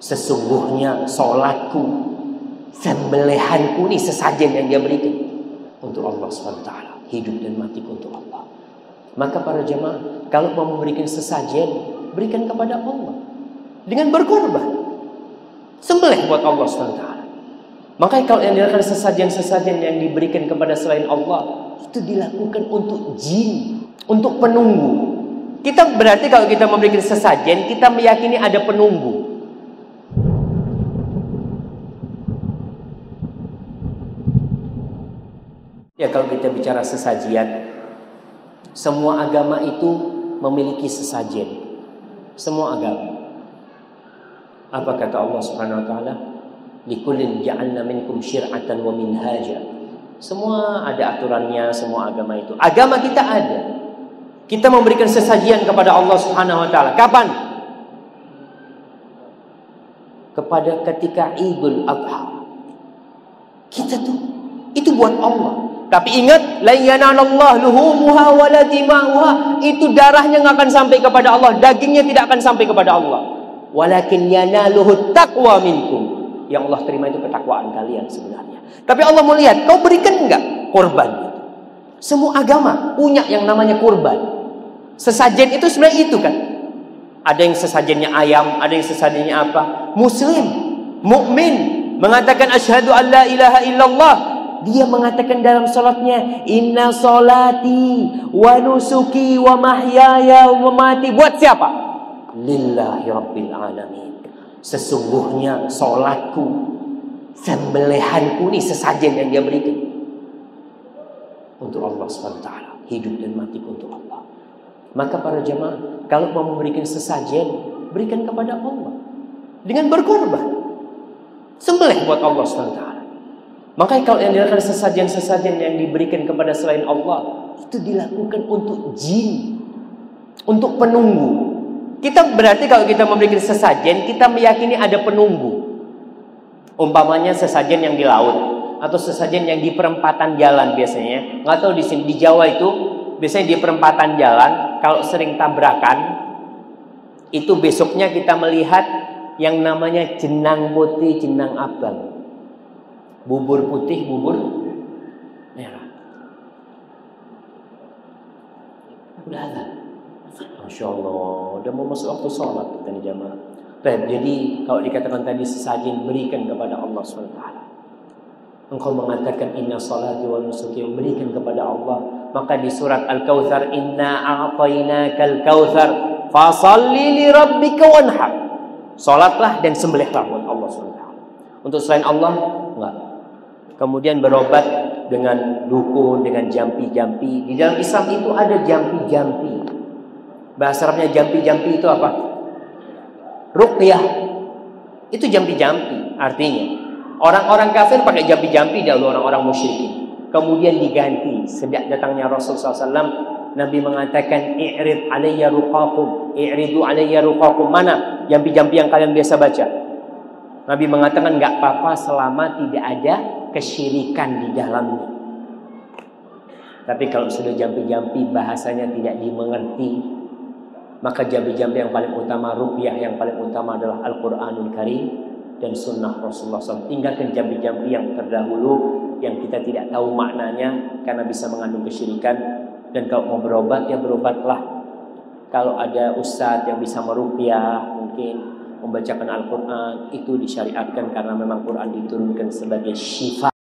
Sesungguhnya sholatku, sembelihanku, ini sesajen yang dia berikan untuk Allah SWT. Hidup dan matiku untuk Allah. Maka para jemaah, kalau mau memberikan sesajen, berikan kepada Allah dengan berkorban. Sembelih buat Allah SWT. Makanya kalau yang dilakukan sesajen-sesajen yang diberikan kepada selain Allah, itu dilakukan untuk jin, untuk penunggu. Kita berarti kalau kita memberikan sesajen, kita meyakini ada penunggu. Ya, kalau kita bicara sesajian, semua agama itu memiliki sesajen. Semua agama. Apa kata Allah Subhanahu wa taala? Likullin ja'alna minkum syir'atan wa minhaja. Semua ada aturannya, semua agama itu. Agama kita ada. Kita memberikan sesajian kepada Allah Subhanahu wa taala. Kapan? Kepada ketika Idul Adha. Kita tuh itu buat Allah. Tapi ingat, la yanallahu luhumuha wala dima'uha. Itu darahnya nggak akan sampai kepada Allah, dagingnya tidak akan sampai kepada Allah. Walakin yanaluhu taqwa minkum. Yang Allah terima itu ketakwaan kalian sebenarnya. Tapi Allah mau lihat, kau berikan enggak korban itu. Semua agama punya yang namanya korban. Sesajen itu sebenarnya itu kan. Ada yang sesajennya ayam, ada yang sesajennya apa? Muslim, mukmin mengatakan asyhadu an la ilaha illallah. Dia mengatakan dalam salatnya, inna salati wa nusuki wa mahyaya wa mamati. Buat siapa? Lillahi rabbil alamin. Sesungguhnya salatku, sembelihanku, ini sesajen yang dia berikan untuk Allah SWT. Hidup dan matiku untuk Allah. Maka para jemaah, kalau mau memberikan sesajen, berikan kepada Allah dengan berkorban. Sembelih buat Allah SWT. Makanya kalau yang dilakukan sesajen-sesajen yang diberikan kepada selain Allah, itu dilakukan untuk jin, untuk penunggu. Kita berarti kalau kita memberikan sesajen, kita meyakini ada penunggu. Umpamanya sesajen yang di laut, atau sesajen yang di perempatan jalan biasanya. Nggak tahu di sini di Jawa itu biasanya di perempatan jalan, kalau sering tabrakan, itu besoknya kita melihat yang namanya jenang putih, jenang abang. Bubur putih, bubur merah. Udah ada. Masya Allah, udah mau masuk waktu sholat kita nih jamaah. Baik, jadi kalau dikatakan tadi sesajen, berikan kepada Allah SWT. Engkau mengatakan inna salati wa nusuki, berikan kepada Allah. Maka di surat Al-Kautsar, inna a'tainakal kautsar fasalli li rabbika wanhar. Salatlah dan sembelihlah buat Allah SWT. Untuk selain Allah, enggak. Kemudian berobat dengan dukun, dengan jampi-jampi. Di dalam Islam itu ada jampi-jampi. Bahasa Arabnya jampi-jampi itu apa? Ruqyah. Itu jampi-jampi artinya. Orang-orang kafir pakai jampi-jampi dahulu, orang-orang musyrikin. Kemudian diganti. Sejak datangnya Rasul SAW, Nabi mengatakan, i'rid alayya ruqakum, i'ridu alayya ruqakum. Mana jampi-jampi yang kalian biasa baca? Nabi mengatakan, enggak apa-apa selama tidak ada kesyirikan di dalamnya. Tapi kalau sudah jampi-jampi bahasanya tidak dimengerti, maka jampi-jampi yang paling utama, ruqyah yang paling utama adalah Al-Quranul Karim dan Sunnah Rasulullah SAW. Tinggalkan jampi-jampi yang terdahulu yang kita tidak tahu maknanya karena bisa mengandung kesyirikan. Dan kalau mau berobat, ya berobatlah. Kalau ada ustadz yang bisa meruqyah, mungkin membacakan Al-Quran, itu disyariatkan karena memang Quran diturunkan sebagai syifa.